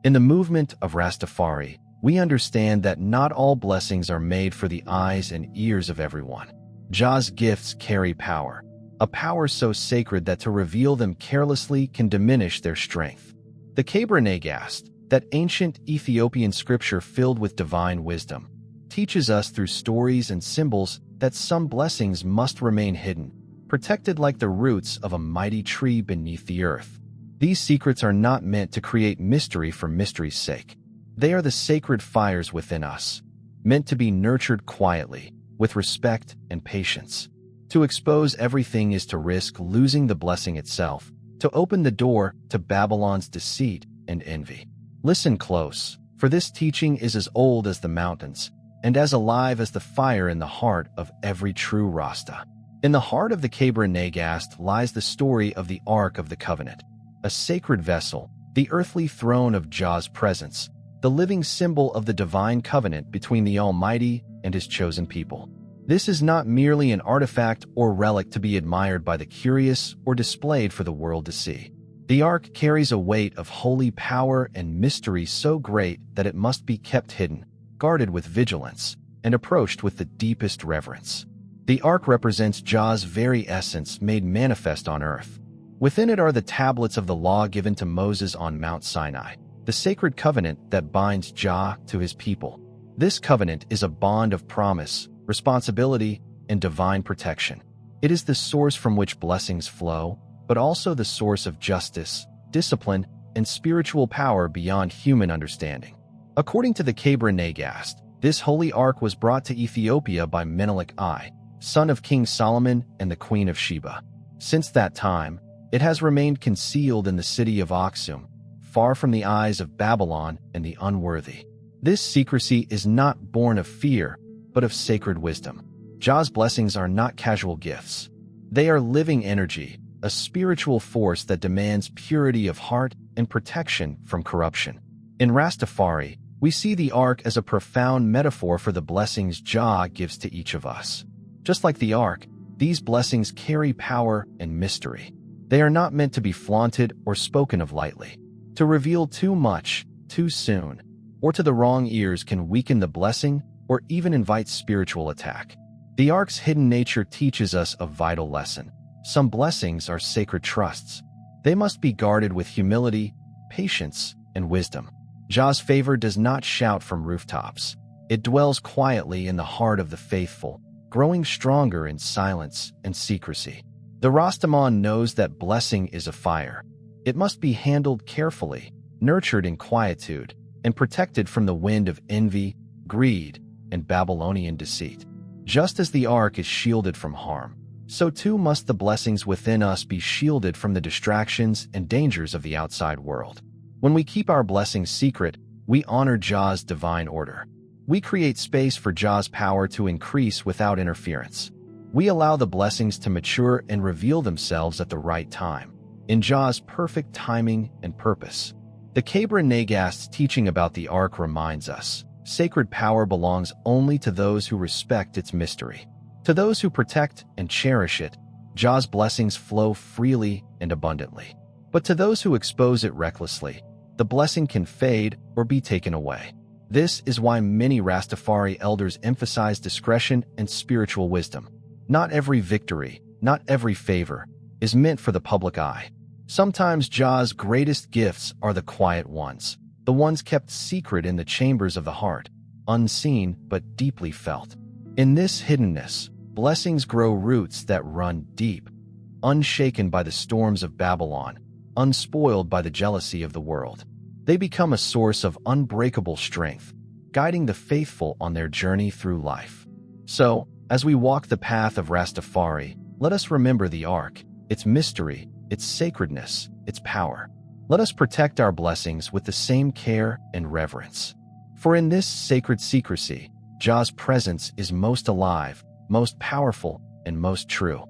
In the movement of Rastafari, we understand that not all blessings are made for the eyes and ears of everyone. Jah's gifts carry power, a power so sacred that to reveal them carelessly can diminish their strength. The Kebra Nagast, that ancient Ethiopian scripture filled with divine wisdom, teaches us through stories and symbols that some blessings must remain hidden, protected like the roots of a mighty tree beneath the earth. These secrets are not meant to create mystery for mystery's sake. They are the sacred fires within us, meant to be nurtured quietly, with respect and patience. To expose everything is to risk losing the blessing itself, to open the door to Babylon's deceit and envy. Listen close, for this teaching is as old as the mountains, and as alive as the fire in the heart of every true Rasta. In the heart of the Kebra Nagast lies the story of the Ark of the Covenant, a sacred vessel, the earthly throne of Jah's presence, the living symbol of the divine covenant between the Almighty and his chosen people. This is not merely an artifact or relic to be admired by the curious or displayed for the world to see. The Ark carries a weight of holy power and mystery so great that it must be kept hidden, guarded with vigilance, and approached with the deepest reverence. The Ark represents Jah's very essence made manifest on earth. Within it are the tablets of the law given to Moses on Mount Sinai, the sacred covenant that binds Jah to his people. This covenant is a bond of promise, responsibility, and divine protection. It is the source from which blessings flow, but also the source of justice, discipline, and spiritual power beyond human understanding. According to the Kebra Nagast, this holy ark was brought to Ethiopia by Menelik I, son of King Solomon and the Queen of Sheba. Since that time, it has remained concealed in the city of Aksum, far from the eyes of Babylon and the unworthy. This secrecy is not born of fear, but of sacred wisdom. Jah's blessings are not casual gifts. They are living energy, a spiritual force that demands purity of heart and protection from corruption. In Rastafari, we see the Ark as a profound metaphor for the blessings Jah gives to each of us. Just like the Ark, these blessings carry power and mystery. They are not meant to be flaunted or spoken of lightly. To reveal too much, too soon, or to the wrong ears can weaken the blessing or even invite spiritual attack. The Ark's hidden nature teaches us a vital lesson. Some blessings are sacred trusts. They must be guarded with humility, patience, and wisdom. Jah's favor does not shout from rooftops. It dwells quietly in the heart of the faithful, growing stronger in silence and secrecy. The Rastaman knows that blessing is a fire. It must be handled carefully, nurtured in quietude, and protected from the wind of envy, greed, and Babylonian deceit. Just as the Ark is shielded from harm, so too must the blessings within us be shielded from the distractions and dangers of the outside world. When we keep our blessings secret, we honor Jah's divine order. We create space for Jah's power to increase without interference. We allow the blessings to mature and reveal themselves at the right time, in Jah's perfect timing and purpose. The Kebra Nagast's teaching about the Ark reminds us, sacred power belongs only to those who respect its mystery. To those who protect and cherish it, Jah's blessings flow freely and abundantly. But to those who expose it recklessly, the blessing can fade or be taken away. This is why many Rastafari elders emphasize discretion and spiritual wisdom. Not every victory, not every favor, is meant for the public eye. Sometimes Jah's greatest gifts are the quiet ones, the ones kept secret in the chambers of the heart, unseen but deeply felt. In this hiddenness, blessings grow roots that run deep, unshaken by the storms of Babylon, unspoiled by the jealousy of the world. They become a source of unbreakable strength, guiding the faithful on their journey through life. So, as we walk the path of Rastafari, let us remember the Ark, its mystery, its sacredness, its power. Let us protect our blessings with the same care and reverence. For in this sacred secrecy, Jah's presence is most alive, most powerful, and most true.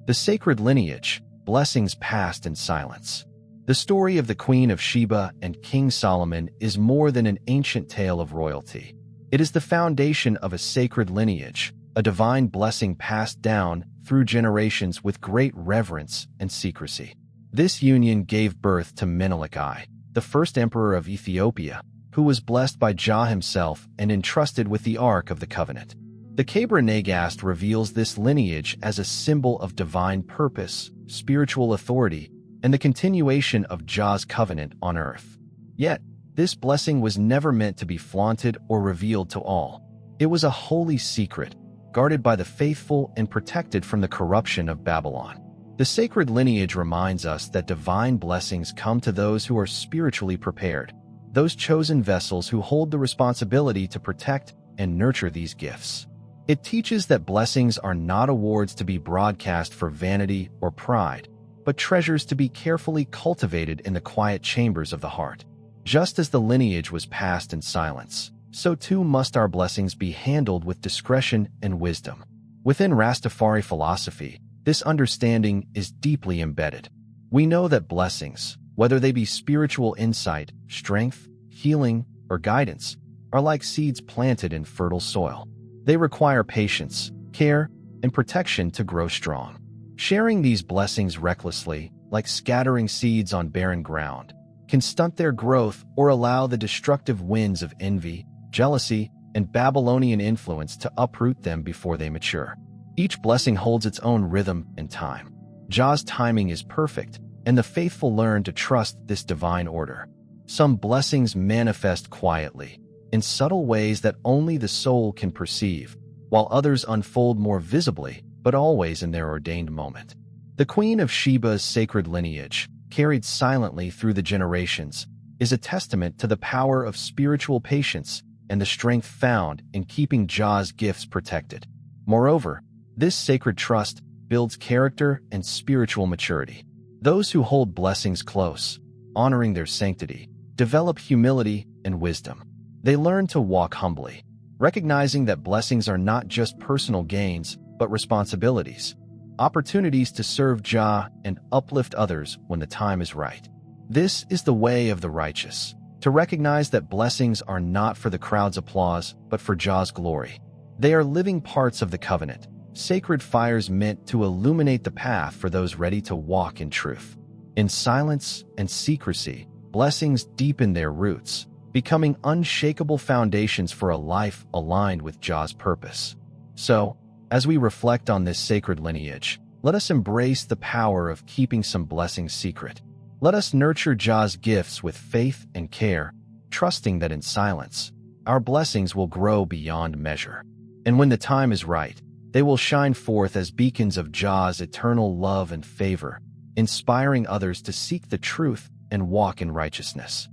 The sacred lineage, blessings passed in silence. The story of the Queen of Sheba and King Solomon is more than an ancient tale of royalty. It is the foundation of a sacred lineage, a divine blessing passed down through generations with great reverence and secrecy. This union gave birth to Menelik I, the first emperor of Ethiopia, who was blessed by Jah himself and entrusted with the Ark of the Covenant. The Kebra Nagast reveals this lineage as a symbol of divine purpose, spiritual authority, and the continuation of Jah's covenant on earth. Yet, this blessing was never meant to be flaunted or revealed to all. It was a holy secret, guarded by the faithful and protected from the corruption of Babylon. The sacred lineage reminds us that divine blessings come to those who are spiritually prepared, those chosen vessels who hold the responsibility to protect and nurture these gifts. It teaches that blessings are not awards to be broadcast for vanity or pride, but treasures to be carefully cultivated in the quiet chambers of the heart. Just as the lineage was passed in silence, so too must our blessings be handled with discretion and wisdom. Within Rastafari philosophy, this understanding is deeply embedded. We know that blessings, whether they be spiritual insight, strength, healing, or guidance, are like seeds planted in fertile soil. They require patience, care, and protection to grow strong. Sharing these blessings recklessly, like scattering seeds on barren ground, can stunt their growth or allow the destructive winds of envy, jealousy, and Babylonian influence to uproot them before they mature. Each blessing holds its own rhythm and time. Jah's timing is perfect, and the faithful learn to trust this divine order. Some blessings manifest quietly, in subtle ways that only the soul can perceive, while others unfold more visibly, but always in their ordained moment. The Queen of Sheba's sacred lineage, carried silently through the generations, is a testament to the power of spiritual patience and the strength found in keeping Jah's gifts protected. Moreover, this sacred trust builds character and spiritual maturity. Those who hold blessings close, honoring their sanctity, develop humility and wisdom. They learn to walk humbly, recognizing that blessings are not just personal gains, but responsibilities, opportunities to serve Jah and uplift others when the time is right. This is the way of the righteous, to recognize that blessings are not for the crowd's applause, but for Jah's glory. They are living parts of the covenant, sacred fires meant to illuminate the path for those ready to walk in truth. In silence and secrecy, blessings deepen their roots, becoming unshakable foundations for a life aligned with Jah's purpose. So, as we reflect on this sacred lineage, let us embrace the power of keeping some blessings secret. Let us nurture Jah's gifts with faith and care, trusting that in silence, our blessings will grow beyond measure. And when the time is right, they will shine forth as beacons of Jah's eternal love and favor, inspiring others to seek the truth and walk in righteousness.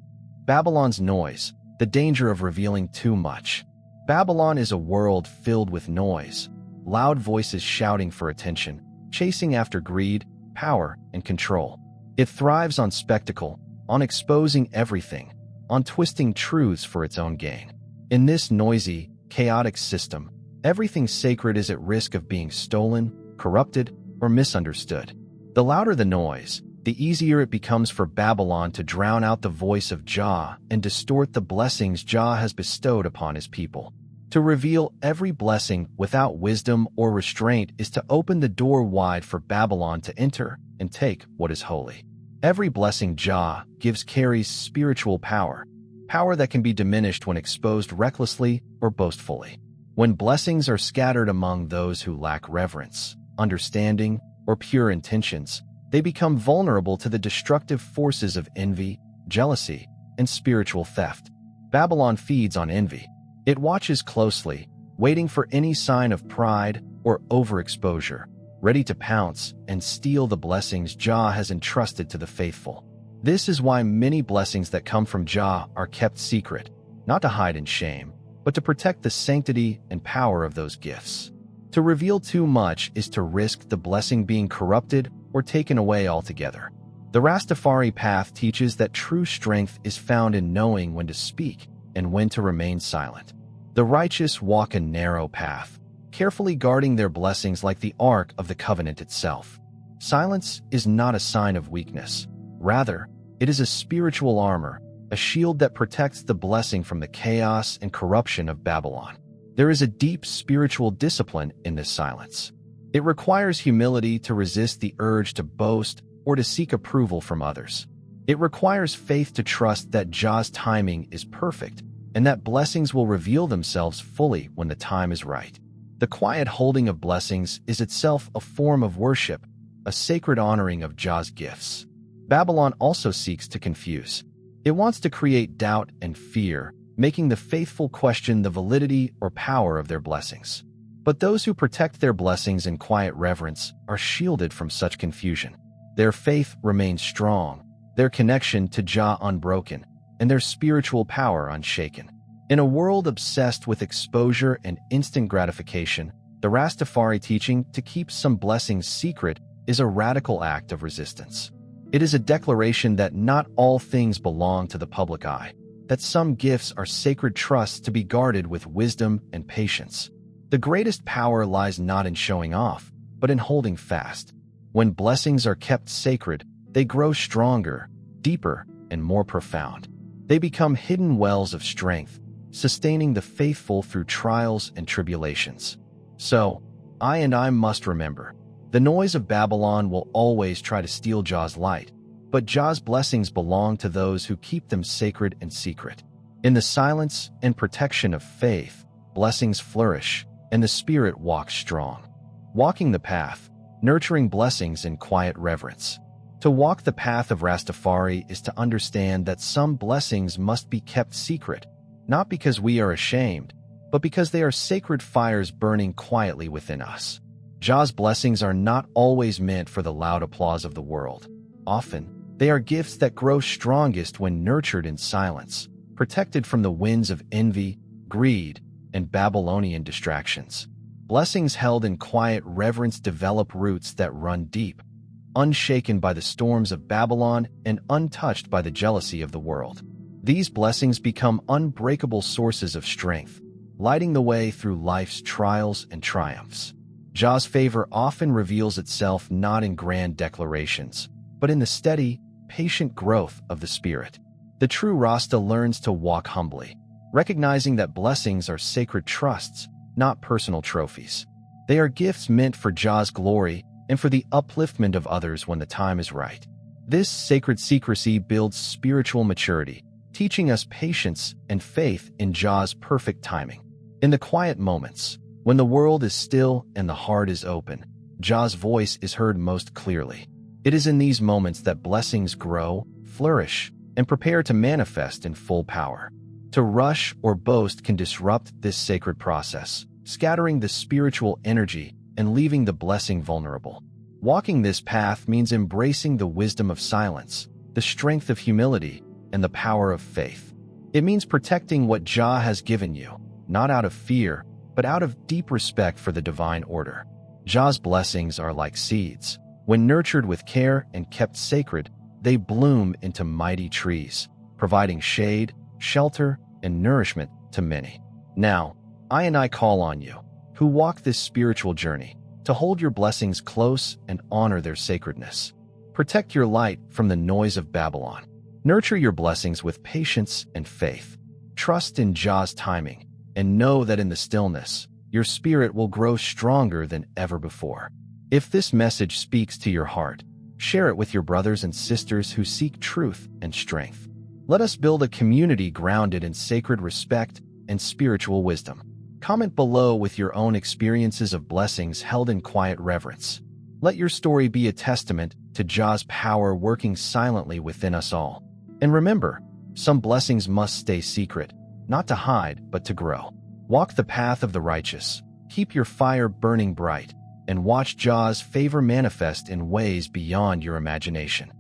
Babylon's noise, the danger of revealing too much. Babylon is a world filled with noise, loud voices shouting for attention, chasing after greed, power, and control. It thrives on spectacle, on exposing everything, on twisting truths for its own gain. In this noisy, chaotic system, everything sacred is at risk of being stolen, corrupted, or misunderstood. The louder the noise, the easier it becomes for Babylon to drown out the voice of Jah and distort the blessings Jah has bestowed upon his people. To reveal every blessing without wisdom or restraint is to open the door wide for Babylon to enter and take what is holy. Every blessing Jah gives carries spiritual power, power that can be diminished when exposed recklessly or boastfully. When blessings are scattered among those who lack reverence, understanding, or pure intentions, they become vulnerable to the destructive forces of envy, jealousy, and spiritual theft. Babylon feeds on envy. It watches closely, waiting for any sign of pride or overexposure, ready to pounce and steal the blessings Jah has entrusted to the faithful. This is why many blessings that come from Jah are kept secret, not to hide in shame, but to protect the sanctity and power of those gifts. To reveal too much is to risk the blessing being corrupted or taken away altogether. The Rastafari path teaches that true strength is found in knowing when to speak and when to remain silent. The righteous walk a narrow path, carefully guarding their blessings like the Ark of the Covenant itself. Silence is not a sign of weakness. Rather, it is a spiritual armor, a shield that protects the blessing from the chaos and corruption of Babylon. There is a deep spiritual discipline in this silence. It requires humility to resist the urge to boast or to seek approval from others. It requires faith to trust that Jah's timing is perfect and that blessings will reveal themselves fully when the time is right. The quiet holding of blessings is itself a form of worship, a sacred honoring of Jah's gifts. Babylon also seeks to confuse. It wants to create doubt and fear, making the faithful question the validity or power of their blessings. But those who protect their blessings in quiet reverence are shielded from such confusion. Their faith remains strong, their connection to Jah unbroken, and their spiritual power unshaken. In a world obsessed with exposure and instant gratification, the Rastafari teaching to keep some blessings secret is a radical act of resistance. It is a declaration that not all things belong to the public eye, that some gifts are sacred trusts to be guarded with wisdom and patience. The greatest power lies not in showing off, but in holding fast. When blessings are kept sacred, they grow stronger, deeper, and more profound. They become hidden wells of strength, sustaining the faithful through trials and tribulations. So, I must remember, the noise of Babylon will always try to steal Jah's light, but Jah's blessings belong to those who keep them sacred and secret. In the silence and protection of faith, blessings flourish, and the spirit walks strong. Walking the path, nurturing blessings in quiet reverence. To walk the path of Rastafari is to understand that some blessings must be kept secret, not because we are ashamed, but because they are sacred fires burning quietly within us. Jah's blessings are not always meant for the loud applause of the world. Often, they are gifts that grow strongest when nurtured in silence, protected from the winds of envy, greed, and Babylonian distractions. Blessings held in quiet reverence develop roots that run deep, unshaken by the storms of Babylon and untouched by the jealousy of the world. These blessings become unbreakable sources of strength, lighting the way through life's trials and triumphs. Jah's favor often reveals itself not in grand declarations, but in the steady, patient growth of the spirit. The true Rasta learns to walk humbly, recognizing that blessings are sacred trusts, not personal trophies. They are gifts meant for Jah's glory and for the upliftment of others when the time is right. This sacred secrecy builds spiritual maturity, teaching us patience and faith in Jah's perfect timing. In the quiet moments, when the world is still and the heart is open, Jah's voice is heard most clearly. It is in these moments that blessings grow, flourish, and prepare to manifest in full power. To rush or boast can disrupt this sacred process, scattering the spiritual energy and leaving the blessing vulnerable. Walking this path means embracing the wisdom of silence, the strength of humility, and the power of faith. It means protecting what Jah has given you, not out of fear, but out of deep respect for the divine order. Jah's blessings are like seeds. When nurtured with care and kept sacred, they bloom into mighty trees, providing shade, shelter, and nourishment to many. Now, I call on you, who walk this spiritual journey, to hold your blessings close and honor their sacredness. Protect your light from the noise of Babylon. Nurture your blessings with patience and faith. Trust in Jah's timing, and know that in the stillness, your spirit will grow stronger than ever before. If this message speaks to your heart, share it with your brothers and sisters who seek truth and strength. Let us build a community grounded in sacred respect and spiritual wisdom. Comment below with your own experiences of blessings held in quiet reverence. Let your story be a testament to Jah's power working silently within us all. And remember, some blessings must stay secret, not to hide, but to grow. Walk the path of the righteous, keep your fire burning bright, and watch Jah's favor manifest in ways beyond your imagination.